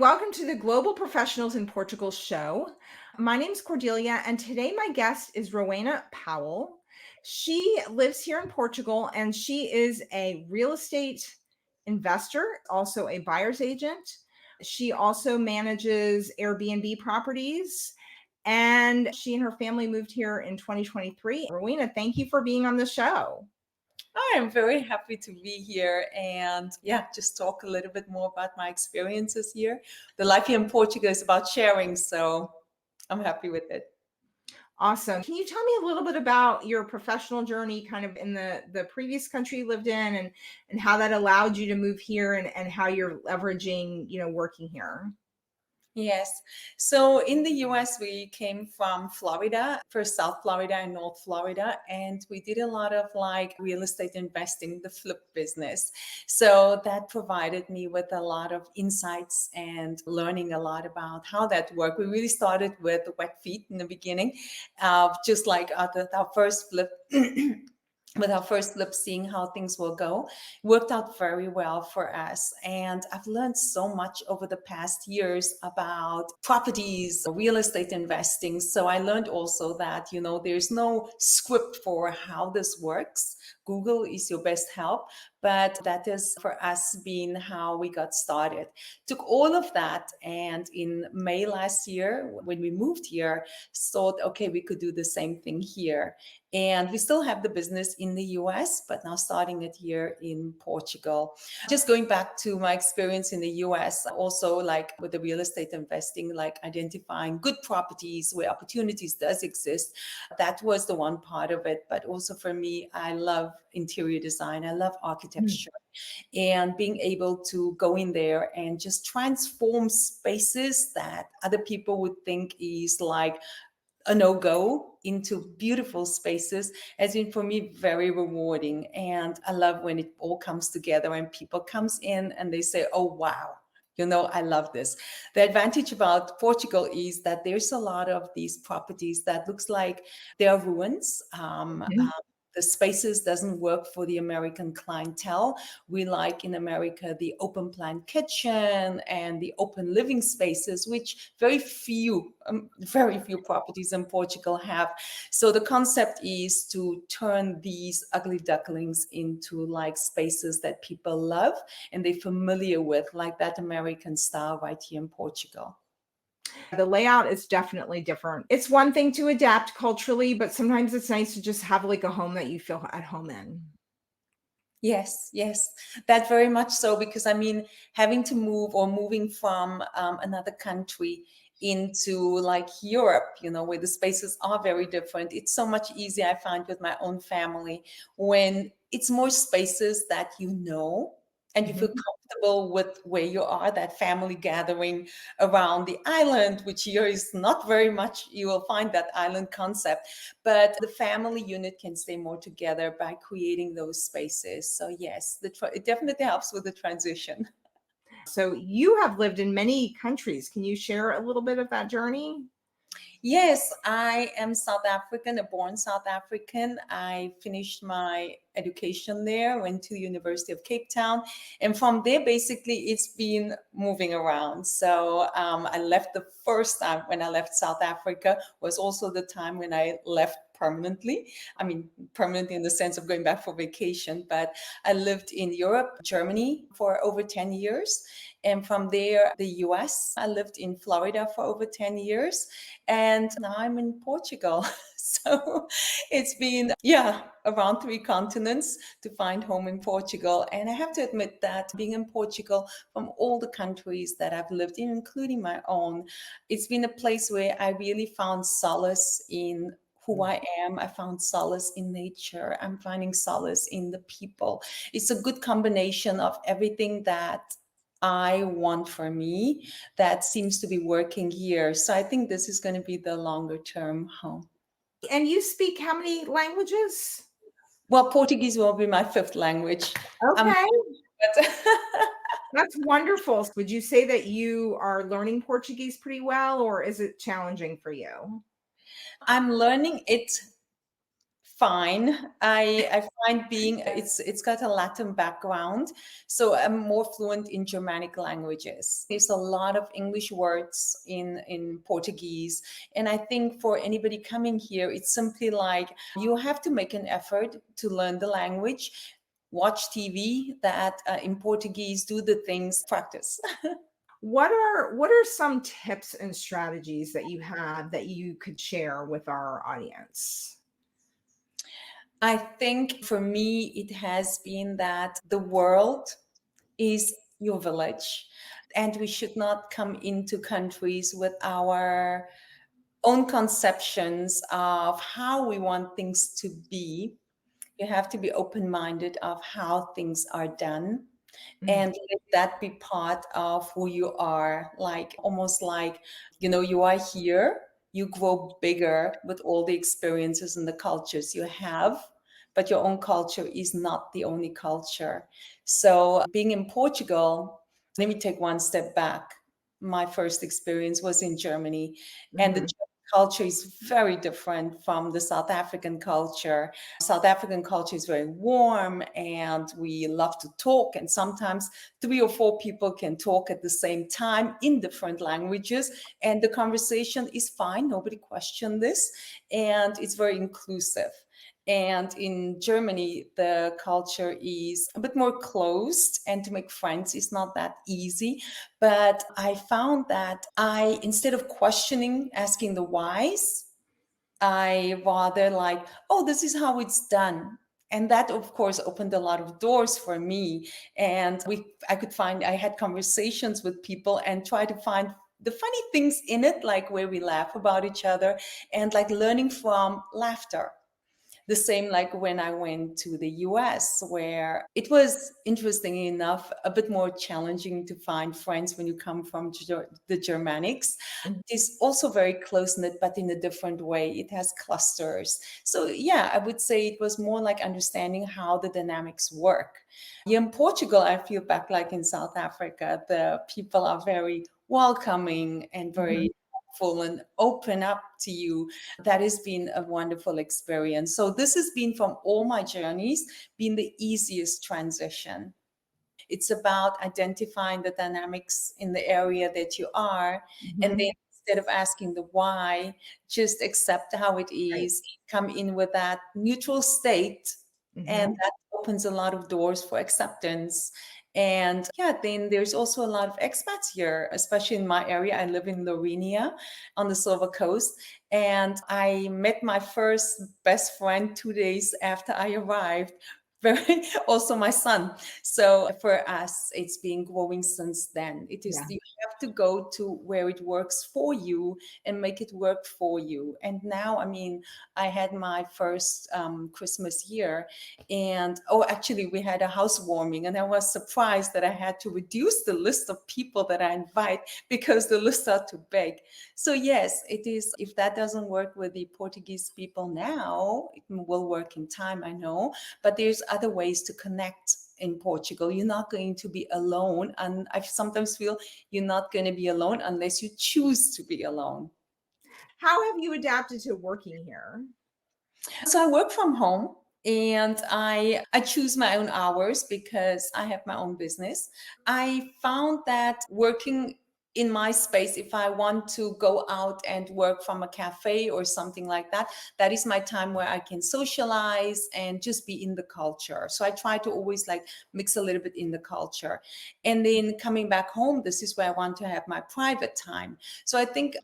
Welcome to the Global Professionals in Portugal show. My name is Cordelia, and today my guest is Rowena Powell. She lives here in Portugal, and she is a real estate investor, also a buyer's agent. She also manages Airbnb properties, and she and her family moved here in 2023. Rowena, thank you for being on the show. I am very happy to be here and just talk a little bit more about my experiences here. The life here in Portugal is about sharing, so I'm happy with it. Awesome. Can you tell me a little bit about your professional journey kind of in the previous country you lived in and how that allowed you to move here and how you're leveraging, working here? Yes. So in the US, we came from Florida, first South Florida and North Florida, and we did a lot of like real estate investing, the flip business. So that provided me with a lot of insights and learning a lot about how that worked. We really started with wet feet in the beginning, just like our first flip. With our first flip, seeing how things will go, worked out very well for us. And I've learned so much over the past years about properties, real estate investing. So I learned also that, there's no script for how this works. Google is your best help, but that is for us being how we got started. Took all of that, and in May last year, when we moved here, thought, okay, we could do the same thing here. And we still have the business in the US, but now starting it here in Portugal. Just going back to my experience in the US, also like with the real estate investing, like identifying good properties where opportunities does exist. That was the one part of it. But also for me, I love interior design. I love architecture. And being able to go in there and just transform spaces that other people would think is like a no-go into beautiful spaces has been for me very rewarding. And I love when it all comes together and people comes in and they say, oh, wow, I love this. The advantage about Portugal is that there's a lot of these properties that looks like they are ruins. The spaces doesn't work for the American clientele. We like in America the open plan kitchen and the open living spaces, which very few properties in Portugal have. So the concept is to turn these ugly ducklings into like spaces that people love and they're familiar with, like that American style right here in Portugal. The layout is definitely different. It's one thing to adapt culturally, but sometimes it's nice to just have like a home that you feel at home in. Yes, that very much so, because I mean, having to move or moving from another country into like Europe, where the spaces are very different. It's so much easier, I find, with my own family when it's more spaces that and you feel comfortable with where you are, that family gathering around the island, which here is not very much, you will find that island concept, but the family unit can stay more together by creating those spaces. So yes, it definitely helps with the transition. So you have lived in many countries. Can you share a little bit of that journey? Yes, I am South African, a born South African. I finished my education there, went to the University of Cape Town. And from there, basically, it's been moving around. So I left the first time when I left South Africa was also the time when I left permanently. I mean, permanently in the sense of going back for vacation, but I lived in Europe, Germany for over 10 years. And from there, the US, I lived in Florida for over 10 years. And now I'm in Portugal. So it's been, around 3 continents to find home in Portugal. And I have to admit that being in Portugal, from all the countries that I've lived in, including my own, it's been a place where I really found solace in who I am. I found solace in nature. I'm finding solace in the people. It's a good combination of everything that I want for me that seems to be working here. So I think this is going to be the longer term home. And you speak how many languages? Well, Portuguese will be my 5th language. Okay. That's wonderful. Would you say that you are learning Portuguese pretty well, or is it challenging for you? I'm learning it fine. I find being it's got a Latin background, so I'm more fluent in Germanic languages. There's a lot of English words in Portuguese, and I think for anybody coming here, it's simply like you have to make an effort to learn the language, watch TV that in Portuguese, do the things, practice. What are some tips and strategies that you have that you could share with our audience? I think for me, it has been that the world is your village, and we should not come into countries with our own conceptions of how we want things to be. You have to be open minded of how things are done, Mm, and let that be part of who you are, like almost like, you are here, you grow bigger with all the experiences and the cultures you have, but your own culture is not the only culture. So being in Portugal, let me take one step back. My first experience was in Germany, and the mhm, German culture is very different from the South African culture. South African culture is very warm and we love to talk, and sometimes three or four people can talk at the same time in different languages, and the conversation is fine. Nobody questioned this, and it's very inclusive. And in Germany, the culture is a bit more closed, and to make friends is not that easy. But I found that instead of questioning, asking the whys, I rather like, oh, this is how it's done. And that, of course, opened a lot of doors for me. And I had conversations with people and try to find the funny things in it, like where we laugh about each other and like learning from laughter. The same like when I went to the US, where it was interesting enough, a bit more challenging to find friends when you come from the Germanics. mhm. It is also very close knit, but in a different way. It has clusters. So, yeah, I would say it was more like understanding how the dynamics work. Here in Portugal, I feel back like in South Africa, the people are very welcoming and Mhm. very helpful and open up to you. That has been a wonderful experience. So this has been, from all my journeys, been the easiest transition. It's about identifying the dynamics in the area that you are, and Mhm. then instead of asking the why, just accept how it Right. is, come in with that neutral state, and Mhm. that opens a lot of doors for acceptance. And yeah, then there's also a lot of expats here, especially in my area. I live in Slovenia on the Silver Coast, and I met my first best friend 2 days after I arrived. Very also my son. So for us, it's been growing since then. It is, Yeah. you have to go to where it works for you and make it work for you. And now, I mean, I had my first Christmas here, and oh, actually, we had a housewarming, and I was surprised that I had to reduce the list of people that I invite because the lists are too big. So yes, it is. If that doesn't work with the Portuguese people now, it will work in time, I know, but there's other ways to connect in Portugal. You're not going to be alone. And I sometimes feel you're not going to be alone unless you choose to be alone. How have you adapted to working here? So I work from home, and I choose my own hours because I have my own business. I found that working in my space, if I want to go out and work from a cafe or something like that, that is my time where I can socialize and just be in the culture. So I try to always like mix a little bit in the culture. And then coming back home, this is where I want to have my private time. So I think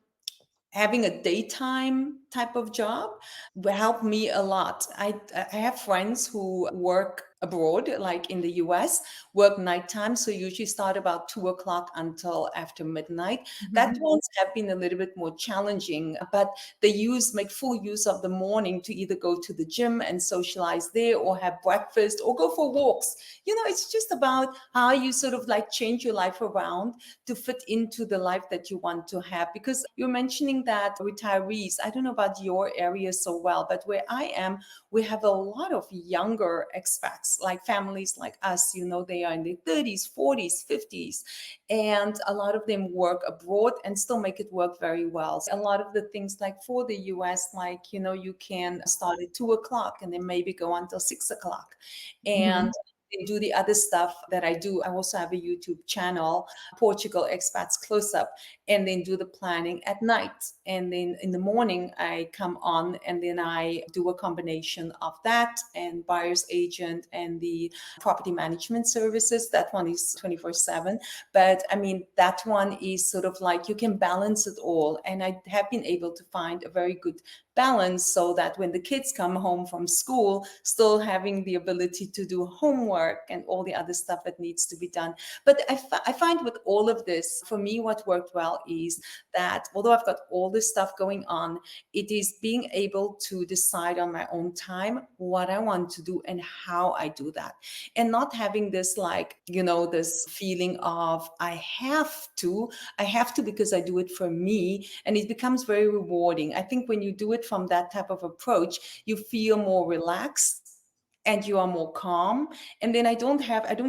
having a daytime type of job will help me a lot. I have friends who work abroad, like in the US, work nighttime. So usually start about 2 o'clock until after midnight. That Mhm. ones have been a little bit more challenging, but they make full use of the morning to either go to the gym and socialize there or have breakfast or go for walks. It's just about how you sort of like change your life around to fit into the life that you want to have. Because you're mentioning that retirees, I don't know about your area so well, but where I am, we have a lot of younger expats expats, like families like us, they are in their 30s, 40s, 50s, and a lot of them work abroad and still make it work very well. A lot of the things like for the US, like, you can start at 2 o'clock and then maybe go until 6 o'clock. And Mhm. they do the other stuff that I do. I also have a YouTube channel, Portugal Expats Close Up, and then do the planning at night. And then in the morning, I come on and then I do a combination of that and buyer's agent and the property management services. That one is 24/7. But I mean, that one is sort of like you can balance it all. And I have been able to find a very good balance so that when the kids come home from school, still having the ability to do homework and all the other stuff that needs to be done. But I find with all of this, for me, what worked well is that although I've got all this stuff going on, it is being able to decide on my own time what I want to do and how I do that. And not having this like, this feeling of I have to because I do it for me. And it becomes very rewarding. I think when you do it from that type of approach, you feel more relaxed and you are more calm. And then I don't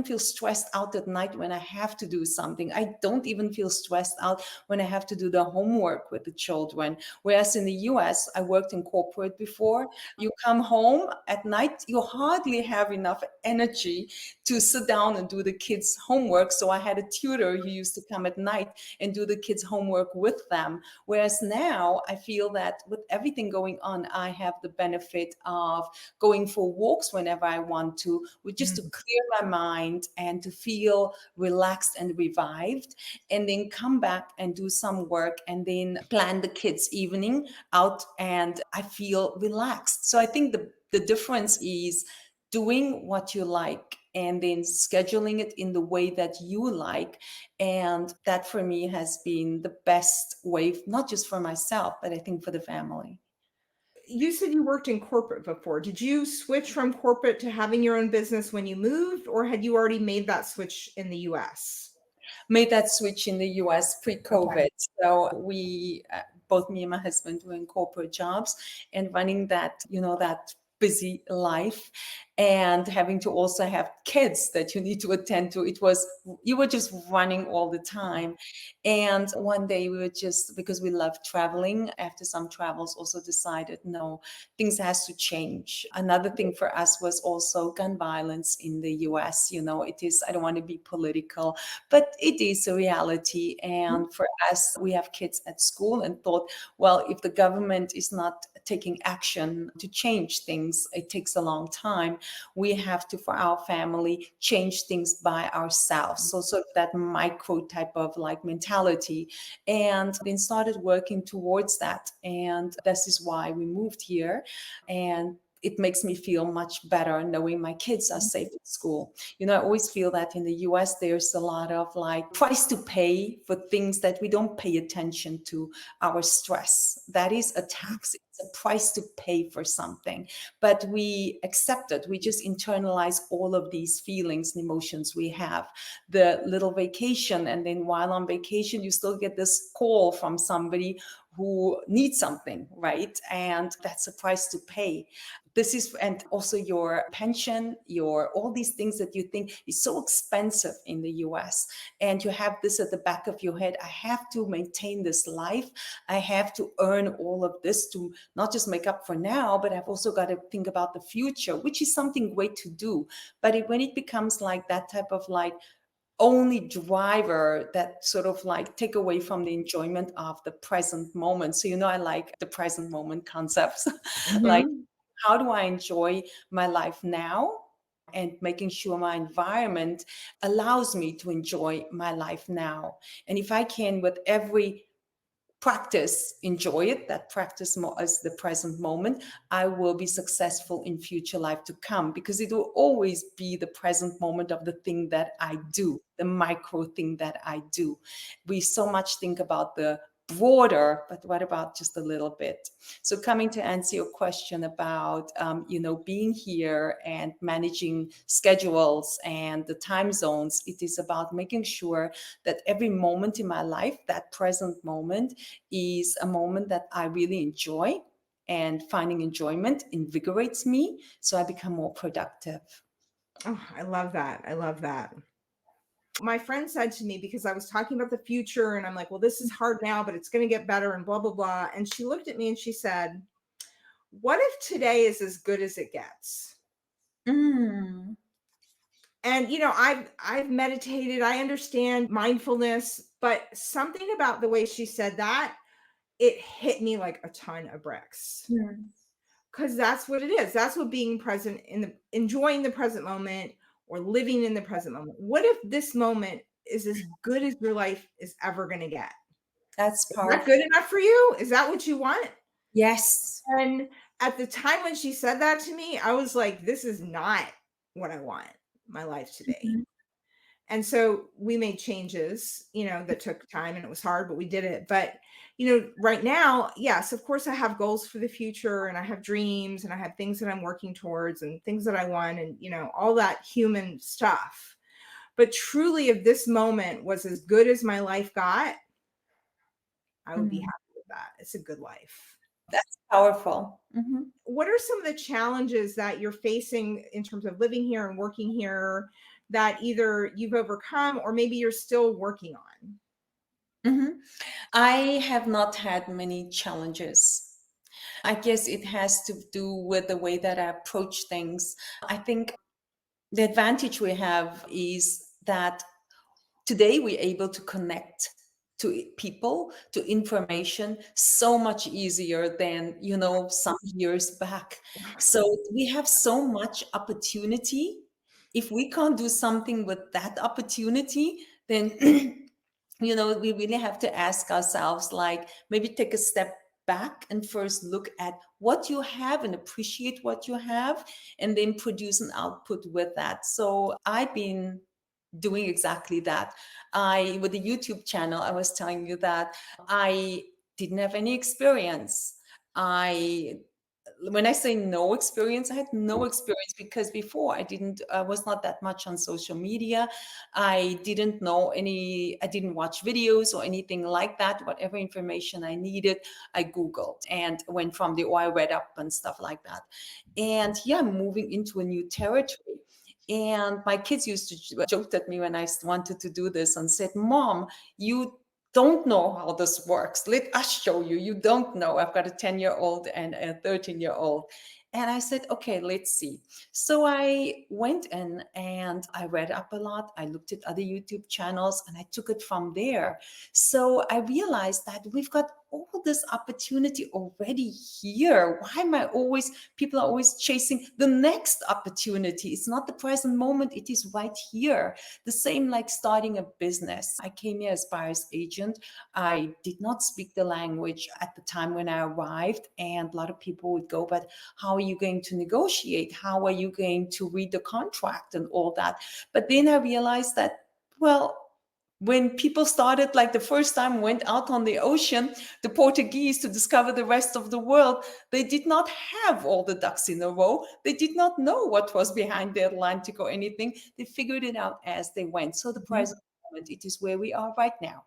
feel stressed out at night when I have to do something. I don't even feel stressed out when I have to do the homework with the children. Whereas in the US, I worked in corporate before. You come home at night, you hardly have enough energy to sit down and do the kids' homework. So I had a tutor who used to come at night and do the kids' homework with them. Whereas now I feel that with everything going on, I have the benefit of going for walks whenever I want to, just to Mm. clear my mind and to feel relaxed and revived, and then come back and do some work and then plan the kids' evening out, and I feel relaxed. So I think the difference is doing what you like and then scheduling it in the way that you like. And that for me has been the best way, not just for myself, but I think for the family. You said you worked in corporate before. Did you switch from corporate to having your own business when you moved, or had you already made that switch in the US? Made that switch in the US Okay. pre-COVID. So we, both me and my husband, were in corporate jobs and running that, that busy life, and having to also have kids that you need to attend to. You were just running all the time. And one day we were just, because we love traveling, after some travels also decided, no, things has to change. Another thing for us was also gun violence in the US. It is, I don't want to be political, but it is a reality. And for us, we have kids at school and thought, well, if the government is not taking action to change things, it takes a long time. We have to, for our family, change things by ourselves. So sort of that micro type of like mentality, and then started working towards that. And this is why we moved here. And it makes me feel much better knowing my kids are safe at school. I always feel that in the US, there's a lot of like price to pay for things that we don't pay attention to. Our stress, that is a tax. It's a price to pay for something, but we accept it. We just internalize all of these feelings and emotions we have. The little vacation, and then while on vacation, you still get this call from somebody who needs something, right? And that's a price to pay. This is, and also your pension, your all these things that you think is so expensive in the US, and you have this at the back of your head. I have to maintain this life. I have to earn all of this to not just make up for now, but I've also got to think about the future, which is something great to do. But when it becomes like that type of like only driver that sort of like take away from the enjoyment of the present moment. So, I like the present moment concepts. Like, Mhm. how do I enjoy my life now? And making sure my environment allows me to enjoy my life now. And if I can, with every practice, enjoy it, that practice more as the present moment, I will be successful in future life to come, because it will always be the present moment of the thing that I do, the micro thing that I do. We so much think about the broader, but what about just a little bit? So coming to answer your question about, being here and managing schedules and the time zones, it is about making sure that every moment in my life, that present moment, is a moment that I really enjoy, and finding enjoyment invigorates me, so I become more productive. Oh, I love that. I love that. My friend said to me, because I was talking about the future and I'm like, well, this is hard now, but it's going to get better and blah, blah, blah. And she looked at me and she said, what if today is as good as it gets? Mm, And I've meditated, I understand mindfulness, but something about the way she said that, it hit me like a ton of bricks. mm, Because that's what it is. That's what being present in the enjoying the present moment or living in the present moment. What if this moment is as good as your life is ever going to get? that's Is that powerful. good enough for you? Is that what you want? Yes. And at the time when she said that to me, I was like, this is not what I want my life to be. Mhm, And so we made changes, that took time and it was hard, but we did it. But, right now, yes, of course, I have goals for the future and I have dreams and I have things that I'm working towards and things that I want and, all that human stuff. But truly, if this moment was as good as my life got, I would be mhm. happy with that. It's a good life. That's powerful. Mhm. What are some of the challenges that you're facing in terms of living here and working here that either you've overcome or maybe you're still working on? Mhm. I have not had many challenges. I guess it has to do with the way that I approach things. I think the advantage we have is that today we're able to connect to people, to information so much easier than, some years back. So we have so much opportunity. If we can't do something with that opportunity, then we really have to ask ourselves, like, maybe take a step back and first look at what you have and appreciate what you have, and then produce an output with that. So I've been doing exactly that. With the YouTube channel, I was telling you that I didn't have any experience. I When I say no experience, I had no experience because before I was not that much on social media. I didn't know I didn't watch videos or anything like that. Whatever information I needed, I Googled and went from the, or I read up and stuff like that. And yeah, moving into a new territory. And my kids used to joke at me when I wanted to do this and said, Mom, you don't know how this works. Let us show you. You don't know. I've got a 10-year-old and a 13-year-old. And I said, okay, let's see. So I went in and I read up a lot. I looked at other YouTube channels and I took it from there. So I realized that we've got all this opportunity already here. Why am I always, people are always chasing the next opportunity? It's not the present moment, it is right here. The same like starting a business. I came here as buyer's agent. I did not speak the language at the time when I arrived, and a lot of people would go, but how are you going to negotiate? How are you going to read the contract and all that? But then I realized that, well, when people started, like the first time went out on the ocean, the Portuguese, to discover the rest of the world, they did not have all the ducks in a row. They did not know what was behind the Atlantic or anything. They figured it out as they went. So the Mhm. present moment, it is where we are right now.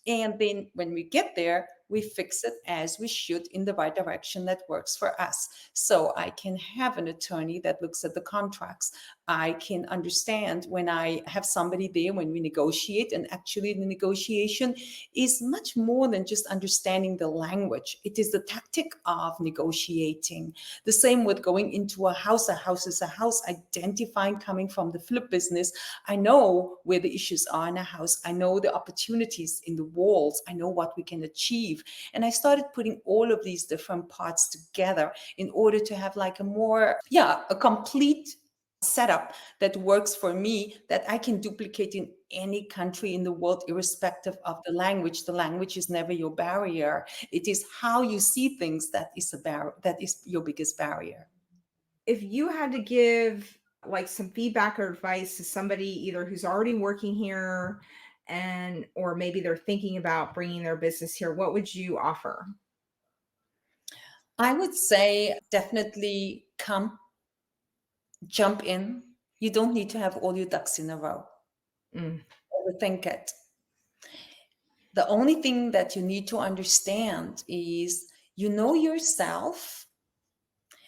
And then when we get there, we fix it as we should in the right direction that works for us. So I can have an attorney that looks at the contracts. I can understand when I have somebody there when we negotiate. And actually, the negotiation is much more than just understanding the language. It is the tactic of negotiating. The same with going into a house. A house is a house. Identifying, coming from the flip business, I know where the issues are in a house. I know the opportunities in the walls. I know what we can achieve. And I started putting all of these different parts together in order to have like a complete setup that works for me, that I can duplicate in any country in the world, irrespective of the language. The language is never your barrier. It is how you see things that is your biggest barrier. If you had to give like some feedback or advice to somebody either who's already working here and or maybe they're thinking about bringing their business here, what would you offer? I would say definitely jump in. You don't need to have all your ducks in a row. Mm. Overthink it. The only thing that you need to understand is you know yourself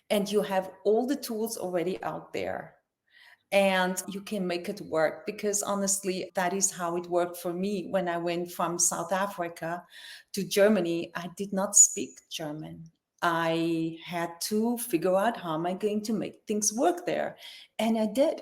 and you have all the tools already out there. and you can make it work, because honestly, that is how it worked for me. When I went from South Africa to Germany, I did not speak German. I had to figure out how am I going to make things work there. And I did.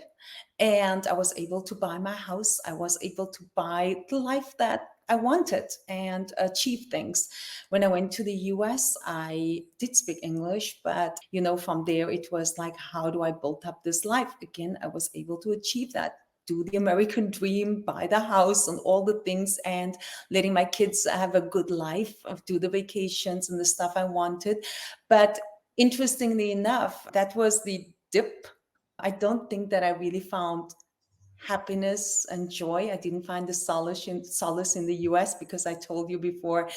And I was able to buy my house. I was able to buy the life that I wanted and achieve things. When I went to the US, I did speak English, but from there it was like, how do I build up this life? Again, I was able to achieve that, do the American dream, buy the house and all the things, and letting my kids have a good life, do the vacations and the stuff I wanted. But interestingly enough, that was the dip. I don't think that I really found happiness and joy. I didn't find the solace in the US, because I told you before,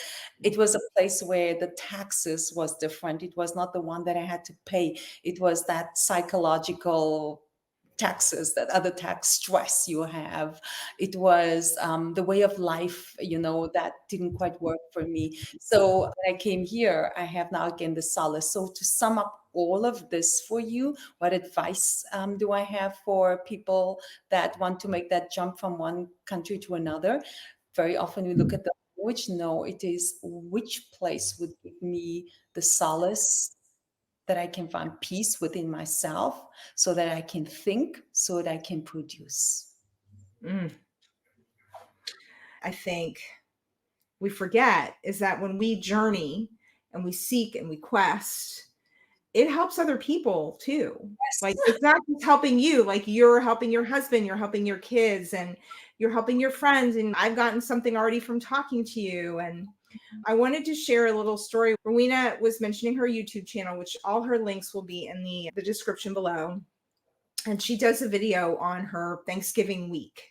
it was a place where the taxes was different. It was not the one that I had to pay. It was that psychological taxes, that other tax stress you have. It was the way of life, that didn't quite work for me. So when I came here, I have now again the solace. So to sum up all of this for you, what advice do I have for people that want to make that jump from one country to another? Very often we look at the language. No, it is which place would give me the solace, that I can find peace within myself, so that I can think, so that I can produce. Mm. I think we forget is that when we journey and we seek and we quest, it helps other people too. Like, it's not just helping you, like you're helping your husband, you're helping your kids, and you're helping your friends. And I've gotten something already from talking to you. And I wanted to share a little story. Rowena was mentioning her YouTube channel, which all her links will be in the description below. And she does a video on her Thanksgiving week.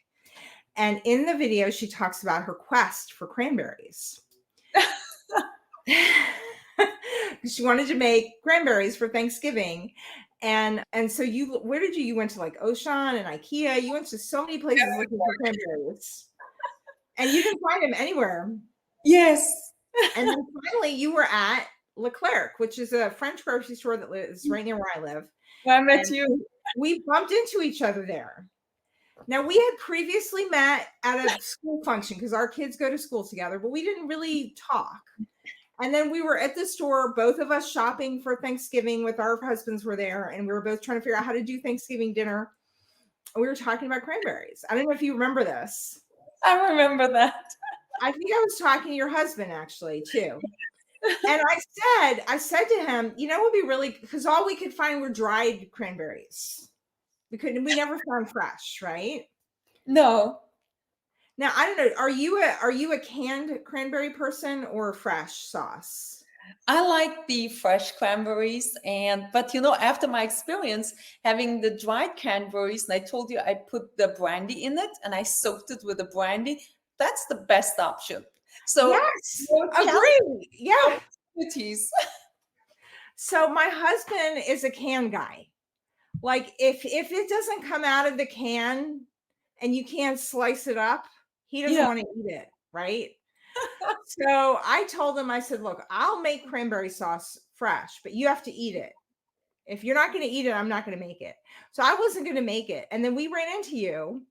And in the video, she talks about her quest for cranberries. She wanted to make cranberries for Thanksgiving. And so where did you went to, like Auchan and IKEA? You went to so many places looking for cranberries. And you didn't find them anywhere. Yes. And then finally you were at Leclerc, which is a French grocery store that is right near where I live. Well, I met And you. we bumped into each other there. Now, we had previously met at a school function because our kids go to school together, but we didn't really talk. And then we were at the store, both of us shopping for Thanksgiving with our husbands were there, and we were both trying to figure out how to do Thanksgiving dinner. And we were talking about cranberries. I don't know if you remember this. I remember that. I think I was talking to your husband actually too. And I said to him, it would be really, because all we could find were dried cranberries. We never found fresh, right? No. Now, I don't know. Are you a canned cranberry person or fresh sauce? I like the fresh cranberries, but after my experience having the dried cranberries, and I told you I put the brandy in it and I soaked it with the brandy, that's the best option. So yes, agree. Yeah. So my husband is a can guy. Like if it doesn't come out of the can and you can't slice it up, he doesn't want to eat it, right? So I told him, I said, look, I'll make cranberry sauce fresh, but you have to eat it. If you're not going to eat it, I'm not going to make it. So I wasn't going to make it. And then we ran into you.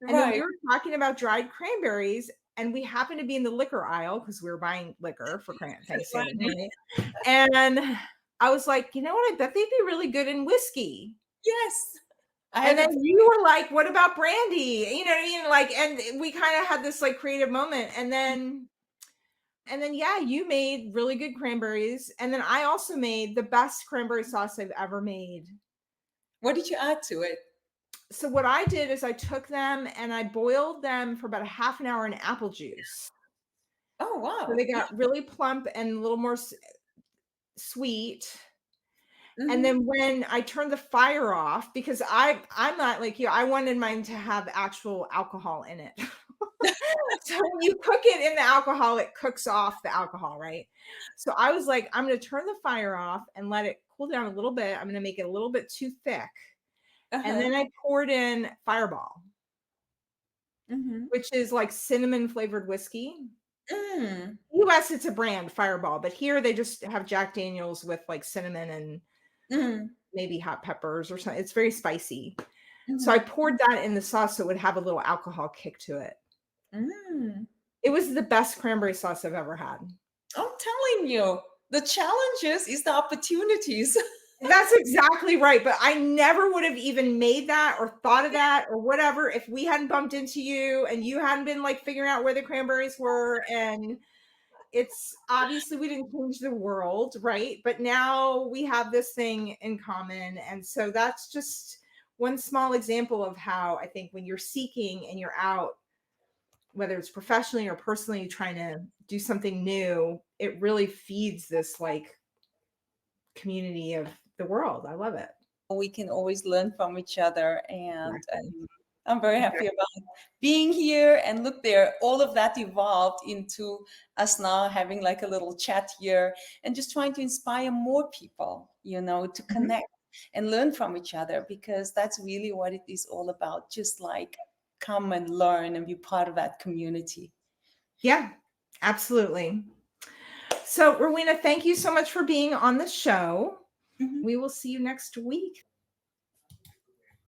And then we were talking about dried cranberries. And we happened to be in the liquor aisle because we were buying liquor for Thanksgiving. Right? And I was like, you know what? I bet they'd be really good in whiskey. Yes. And then you were like, what about brandy? You know what I mean? Like, and we kind of had this like creative moment. And then, yeah, you made really good cranberries. And then I also made the best cranberry sauce I've ever made. What did you add to it? So what I did is I took them and I boiled them for about a half an hour in apple juice. Oh, wow. So they got really plump and a little more sweet. Mm-hmm. And then when I turned the fire off, because I'm not like you, I wanted mine to have actual alcohol in it. So when you cook it in the alcohol, it cooks off the alcohol, right? So I was like, I'm going to turn the fire off and let it cool down a little bit. I'm going to make it a little bit too thick. And then I poured in Fireball, which is like cinnamon flavored whiskey. US, it's a brand, Fireball, but here they just have Jack Daniels with like cinnamon and maybe hot peppers or something. It's very spicy. So I Mhm. poured that in the sauce so it would have a little alcohol kick to it. Mm. It was the best cranberry sauce I've ever had. I'm telling you, the challenges is the opportunities. That's exactly right, but I never would have even made that or thought of that or whatever if we hadn't bumped into you and you hadn't been, like, figuring out where the cranberries were, and it's obviously we didn't change the world, right? But now we have this thing in common, and so that's just one small example of how I think when you're seeking and you're out, whether it's professionally or personally trying to do something new, it really feeds this, like, community of the world. I love it. We can always learn from each other, and Exactly. I'm very happy Exactly. about being here. And look there, all of that evolved into us now having like a little chat here and just trying to inspire more people, to Mhm. connect and learn from each other, because that's really what it is all about. Just like come and learn and be part of that community. Yeah, absolutely. So, Rowena, thank you so much for being on the show. Mhm. We will see you next week.